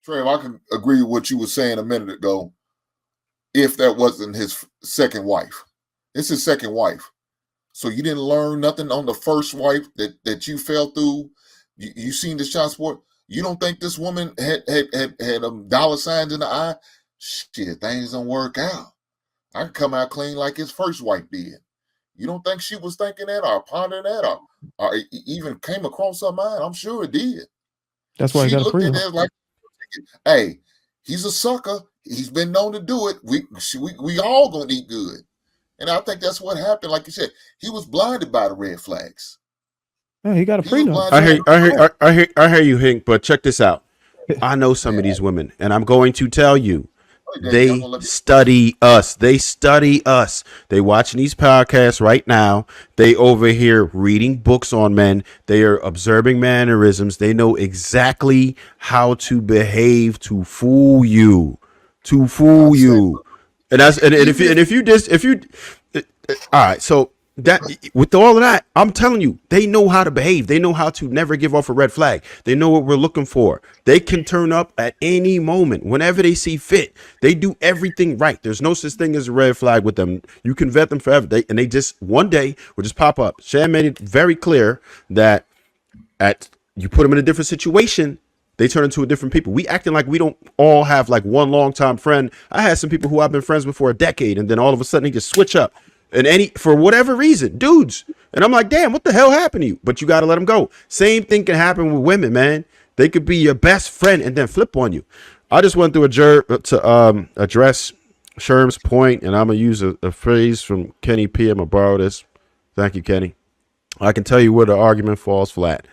Trev, I can agree with what you were saying a minute ago. If that wasn't his second wife, it's his second wife. So you didn't learn nothing on the first wife that you fell through. You seen the child support. You don't think this woman had dollar signs in the eye? Shit, things don't work out. I can come out clean like his first wife did. You don't think she was thinking that or pondering that or even came across her mind? I'm sure it did. That's why She I got a looked at prenup. it like, hey, he's a sucker. He's been known to do it. We all gonna eat good. And I think that's what happened. Like you said, he was blinded by the red flags. Yeah, he got a prenup. I hear you, Hank. But check this out. I know some of these women, and I'm going to tell you, they study us. They study us. They watching these podcasts right now. They over here reading books on men. They are observing mannerisms. They know exactly how to behave to fool you. To fool you. And that's and if you all right, so that with all of that, I'm telling you, they know how to behave. They know how to never give off a red flag. They know what we're looking for. They can turn up at any moment, whenever they see fit. They do everything right. There's no such thing as a red flag with them. You can vet them forever. They just one day will just pop up. Shan made it very clear that you put them in a different situation, they turn into a different people. We acting like we don't all have like one long time friend. I had some people who I've been friends with for a decade, and then all of a sudden they just switch up. And for whatever reason, dudes. And I'm like, damn, what the hell happened to you? But you got to let them go. Same thing can happen with women, man. They could be your best friend and then flip on you. I just went through to address Sherm's point, and I'm going to use a phrase from Kenny P. I'm going to borrow this. Thank you, Kenny. I can tell you where the argument falls flat,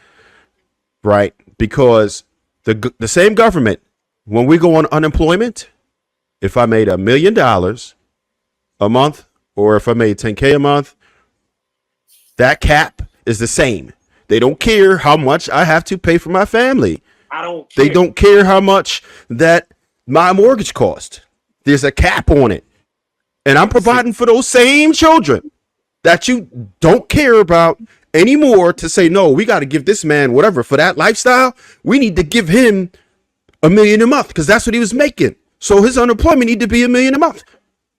right? Because the same government, when we go on unemployment, if I made $1 million a month, or if I made $10K a month, that cap is the same. They don't care how much I have to pay for my family. They don't care how much that my mortgage cost. There's a cap on it. And I'm providing for those same children that you don't care about anymore to say, no, we got to give this man whatever for that lifestyle. We need to give him $1 million a month because that's what he was making. So his unemployment need to be $1 million a month.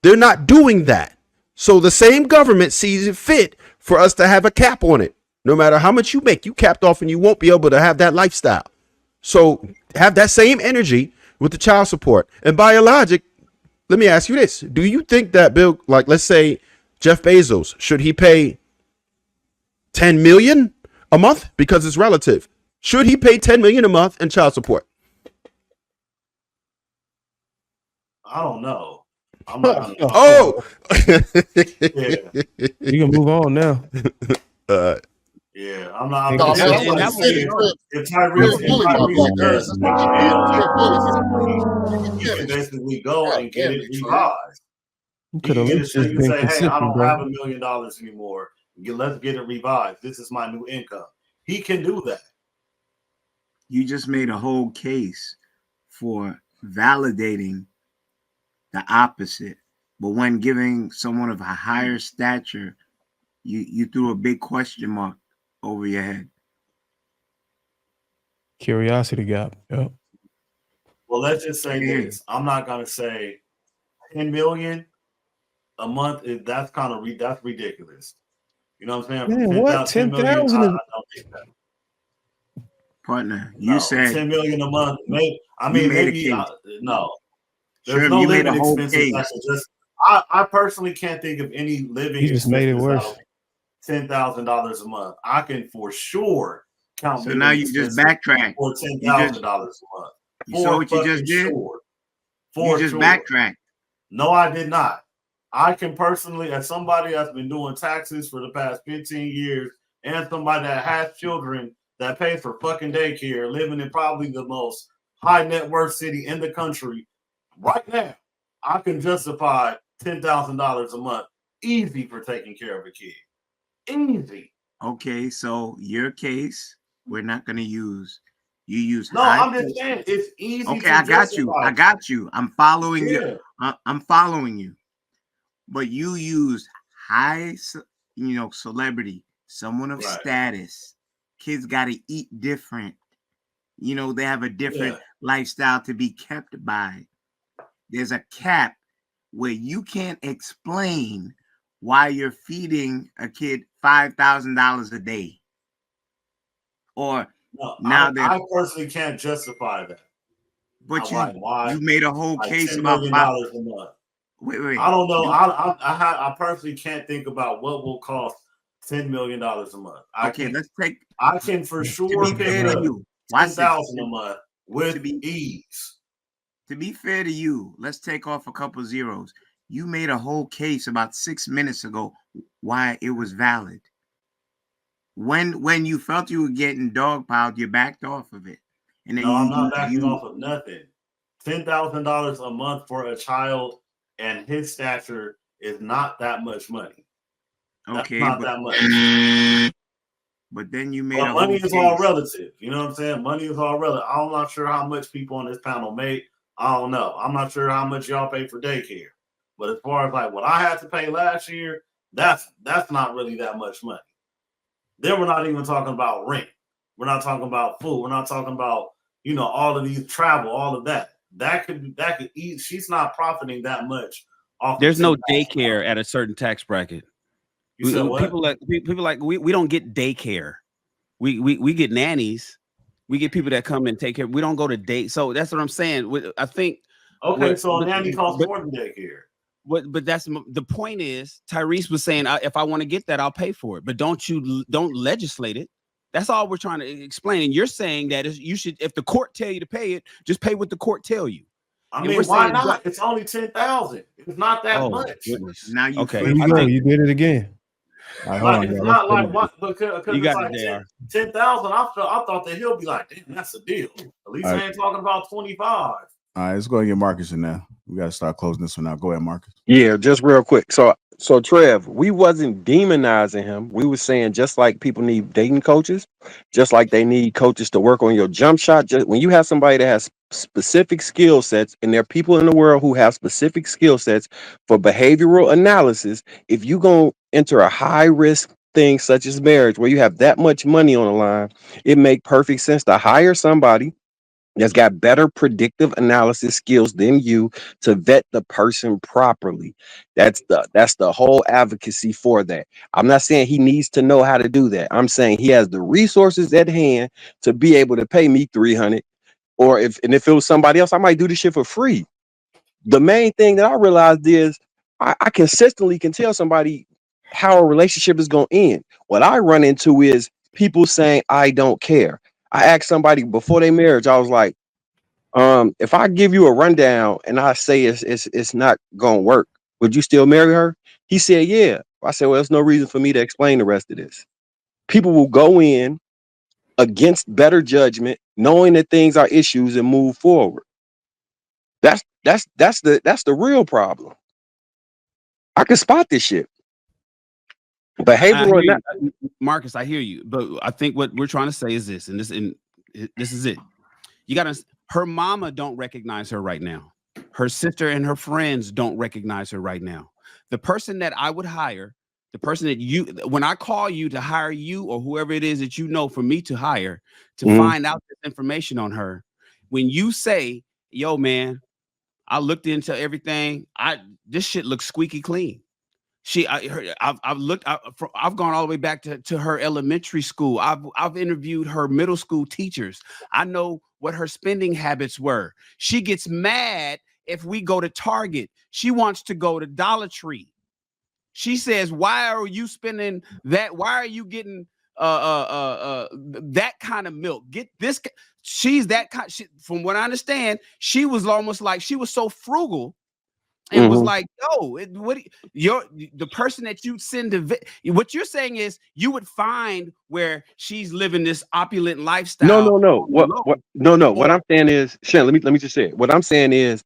They're not doing that. So the same government sees it fit for us to have a cap on it. No matter how much you make, you capped off and you won't be able to have that lifestyle. So have that same energy with the child support. And by logic, let me ask you this. Do you think that Bill, like let's say Jeff Bezos, should he pay $10 million a month because it's relative? Should he pay $10 million a month in child support? I don't know. I'm not yeah. You can move on now. Yeah, I'm not. If Tyrese you can basically go and get it revised. You could at least say, "Hey, I don't have $1 million anymore. Let's get it revised. This is my new income." He can do that. You just made a whole case for validating the opposite, but when giving someone of a higher stature, you threw a big question mark over your head. Curiosity gap. Yep. Well, let's just say this. I'm not gonna say 10 million a month. That's that's ridiculous. You know what I'm saying? Man, what 10,000? Partner, you said 10 million a month. Maybe no. There's no living expenses. I personally can't think of any living expenses. You just made it worse. $10,000 a month. I can for sure count. So now you just backtrack for $10,000 a month. You saw what you just did? You just backtracked. No, I did not. I can personally, as somebody that's been doing taxes for the past 15 years, and somebody that has children that pays for fucking daycare, living in probably the most high net worth city in the country, right now, I can justify $10,000 a month easy for taking care of a kid. Easy. Okay, so your case, we're not going to use. You use. No, I'm just saying it's easy. Okay, I got you. I'm following you. I'm following you. But you use high, celebrity, someone of status. Kids got to eat different. They have a different. lifestyle to be kept by. There's a cap where you can't explain why you're feeding a kid $5,000 a day. Or no, now I personally can't justify that. But why you made a whole case $10 about million a month. Wait. I don't know. I personally can't think about what will cost $10 million a month. I can for sure pick up $10,000 a month with ease. To be fair to you, let's take off a couple zeros. You made a whole case about 6 minutes ago why it was valid. When you felt you were getting dogpiled, you backed off of it. And then I'm not backing off of nothing. $10,000 a month for a child and his stature is not that much money. Okay, that's not that much. But then you made money is all relative. You know what I'm saying? Money is all relative. I'm not sure how much people on this panel make. I don't know. I'm not sure how much y'all pay for daycare. But as far as like what I had to pay last year, that's not really that much money. Then we're not even talking about rent. We're not talking about food. We're not talking about, all of these travel, all of that. That could eat. She's not profiting that much off. There's no daycare at a certain tax bracket. You said what? People like we don't get daycare. We get nannies. We get people that come and take care. We don't go to date. So that's what I'm saying. I think. Okay, so a nanny costs more than daycare. But that's the point. Is Tyrese was saying, if I want to get that, I'll pay for it. But don't legislate it. That's all we're trying to explain. And you're saying that you should, if the court tell you to pay it, just pay what the court tell you. I mean, why not? It's only 10,000. It's not that much. Goodness. Now you you did it again. It's not like what because you got it's like 10,000. I thought that he'll be like, damn, that's a deal. At least I ain't talking about 25. All right, let's go and get Marcus in now. We got to start closing this one out. Go ahead, Marcus. Yeah, just real quick. So Trev, we wasn't demonizing him. We were saying just like people need dating coaches, just like they need coaches to work on your jump shot. Just when you have somebody that has specific skill sets, and there are people in the world who have specific skill sets for behavioral analysis, if you gonna enter a high risk thing such as marriage where you have that much money on the line, it make perfect sense to hire somebody that's got better predictive analysis skills than you to vet the person properly. That's the whole advocacy for that. I'm not saying he needs to know how to do that. I'm saying he has the resources at hand to be able to pay me $300, or if it was somebody else, I might do this shit for free. The main thing that I realized is I consistently can tell somebody how a relationship is going to end. What I run into is people saying, I don't care. I asked somebody before their marriage, I was like, if I give you a rundown and I say it's not gonna work, would you still marry her? He said, yeah. I said, well, there's no reason for me to explain the rest of this. People will go in against better judgment, knowing that things are issues, and move forward. That's the real problem. I can spot this shit. Behavioral Marcus, I hear you, but I think what we're trying to say is this, and this is it. You gotta. Her mama don't recognize her right now. Her sister and her friends don't recognize her right now. The person that I would hire, the person that when I call you to hire you or whoever it is that for me to hire to find out this information on her, when you say, yo, man, I looked into everything. This shit looks squeaky clean. I've gone all the way back to her elementary school. I've interviewed her middle school teachers. I know what her spending habits were. She gets mad if we go to Target. She wants to go to Dollar Tree. She says, why are you spending that? Why are you getting that kind of milk? Get this. She's that kind. From what I understand, she was almost like she was so frugal. And was like, yo, the person that you send to what you're saying is you would find where she's living this opulent lifestyle. No. What I'm saying is, Shan, let me just say it. What I'm saying is,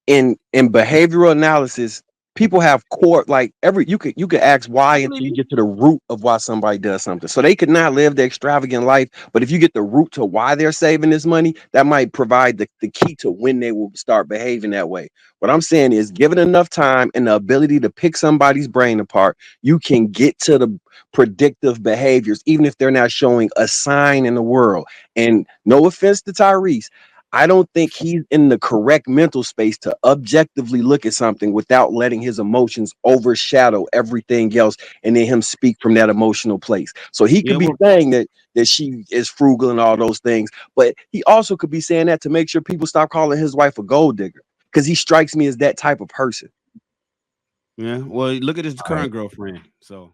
in behavioral analysis, people have core, like you could ask why until you get to the root of why somebody does something. So they could not live the extravagant life, but if you get the root to why they're saving this money, that might provide the key to when they will start behaving that way. What I'm saying is, given enough time and the ability to pick somebody's brain apart, you can get to the predictive behaviors, even if they're not showing a sign in the world. And no offense to Tyrese, I don't think he's in the correct mental space to objectively look at something without letting his emotions overshadow everything else and then him speak from that emotional place. So he could Yeah, be well, saying that she is frugal and all those things, but he also could be saying that to make sure people stop calling his wife a gold digger, because he strikes me as that type of person. yeah. Well, look at his All right. current girlfriend. So